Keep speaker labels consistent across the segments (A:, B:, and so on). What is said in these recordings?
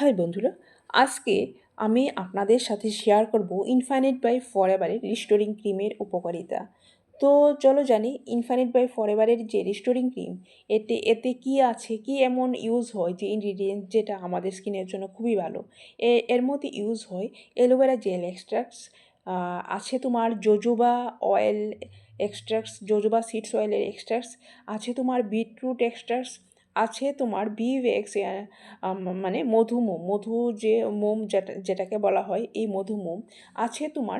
A: High বন্ধুরা, আজকে আমি আপনাদের সাথে শেয়ার করব ইনফাইনাইট বাই ফরএভারের রিস্টোরিং ক্রিমের উপকারিতা। তো চলো জানি ইনফাইনাইট বাই ফরএভারের যে রিস্টোরিং ক্রিম এতে কি আছে, কি এমন ইউজ হয় যে ইনগ্রিডিয়েন্ট যেটা আমাদের স্কিনের জন্য খুবই ভালো। এর মধ্যে ইউজ হয় অ্যালোভেরা জেল এক্সট্রাক্টস, আছে তোমার jojoba oil extracts, jojoba seeds অয়েলের এক্সট্রাক্টস, আছে তোমার বিটরুট এক্সট্রাক্টস, আছে তোমার বিভেক্স, মানে মধুমোম, মধু যে মোম যেটাকে বলা হয় এই মধুমোম, আছে তোমার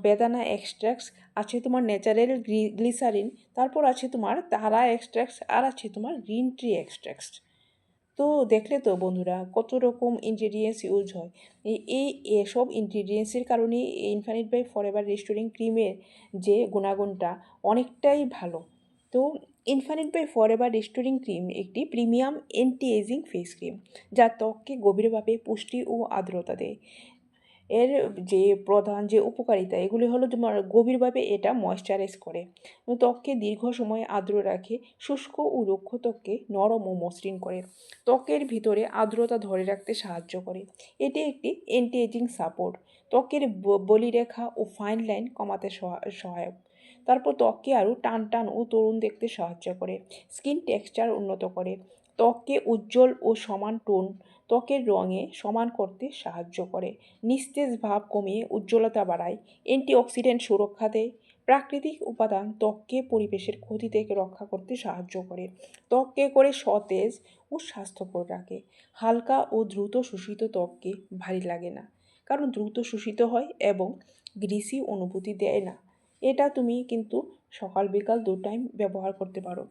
A: বেদানা এক্সট্রাক্টস, আছে তোমার ন্যাচারাল গ্লিসারিন, তারপর আছে তোমার তারা এক্সট্রাক্টস, আর আছে তোমার গ্রিন ট্রি এক্সট্রাক্টস। তো দেখলে তো বন্ধুরা কত রকম ইনগ্রিডিয়েন্টস ইউজ হয়। এসব ইনগ্রিডিয়েন্টসের কারণে ইনফাইনাইট বাই ফরএভার রিস্টোরিং ক্রিমের যে গুণাগুণটা অনেকটাই ভালো। তো infinite by forever restoring cream একটি premium anti ageing face cream, যা ত্বককে গভীরভাবে পুষ্টি ও আর্দ্রতা দেয়। এর যে প্রধান যে উপকারিতা এগুলি হলো তোমার গভীরভাবে এটা ময়েশ্চারাইজ করে, ত্বককে দীর্ঘ সময় আর্দ্র রাখে, শুষ্ক ও রুক্ষ ত্বককে নরম ও মসৃণ করে, ত্বকের ভিতরে আর্দ্রতা ধরে রাখতে সাহায্য করে। এটি একটি অ্যান্টি এজিং সাপোর্ট, ত্বকের বলিরেখা ও ফাইন লাইন কমাতে সহায়ক। তারপর ত্বককে আরও টান টান ও তরুণ দেখতে সাহায্য করে, স্কিন টেক্সচার উন্নত করে, ত্বককে উজ্জ্বল ও সমান টোন, ত্বকের রঙে সমান করতে সাহায্য করে, নিস্তেজ ভাব কমিয়ে উজ্জ্বলতা বাড়ায়, অ্যান্টিঅক্সিডেন্ট সুরক্ষা দেয়, প্রাকৃতিক উপাদান ত্বককে পরিবেশের ক্ষতি থেকে রক্ষা করতে সাহায্য করে, ত্বককে করে সতেজ ও স্বাস্থ্যকর রাখে। হালকা ও দ্রুত শোষিত ত্বককে ভারী লাগে না, কারণ দ্রুত শোষিত হয় এবং গ্রিসি অনুভূতি দেয় না। এটা তুমি কিন্তু সকাল বিকাল দু টাইম ব্যবহার করতে পারো।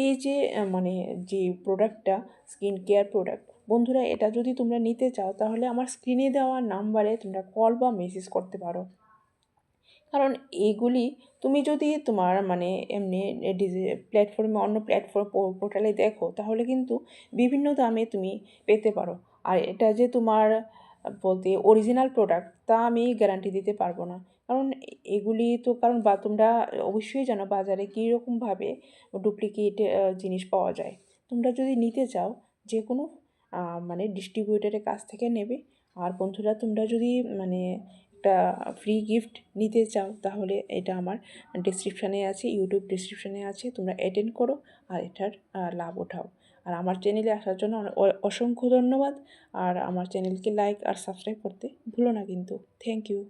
A: এই যে মানে যে প্রোডাক্টটা, স্কিন কেয়ার প্রোডাক্ট, বন্ধুরা এটা যদি তোমরা নিতে চাও তাহলে আমার স্ক্রিনে দেওয়া নাম্বারে তোমরা কল বা মেসেজ করতে পারো। কারণ এইগুলি তুমি যদি তোমার মানে এমনি প্ল্যাটফর্মে, অন্য প্ল্যাটফর্ম পোর্টালে দেখো তাহলে কিন্তু বিভিন্ন দামে তুমি পেতে পারো। আর এটা যে তোমার বলতে অরিজিনাল প্রোডাক্ট তা আমি গ্যারান্টি দিতে পারবো না। কারণ এগুলি তো কারণ বা তোমরা অবশ্যই জানো বাজারে কীরকমভাবে ডুপ্লিকেট জিনিস পাওয়া যায়। তোমরা যদি নিতে চাও যে কোনো মানে ডিস্ট্রিবিউটারের কাছ থেকে নেবে। আর বন্ধুরা তোমরা যদি মানে একটা ফ্রি গিফট নিতে চাও তাহলে এটা আমার ডেসক্রিপশানে আছে, ইউটিউব ডেসক্রিপশানে আছে, তোমরা অ্যাটেন্ড করো আর এটার লাভ ওঠাও। আর আমার চ্যানেলে আসার জন্য অসংখ্য ধন্যবাদ। আর আমার চ্যানেলকে লাইক আর সাবস্ক্রাইব করতে ভুলো না কিন্তু। Thank you.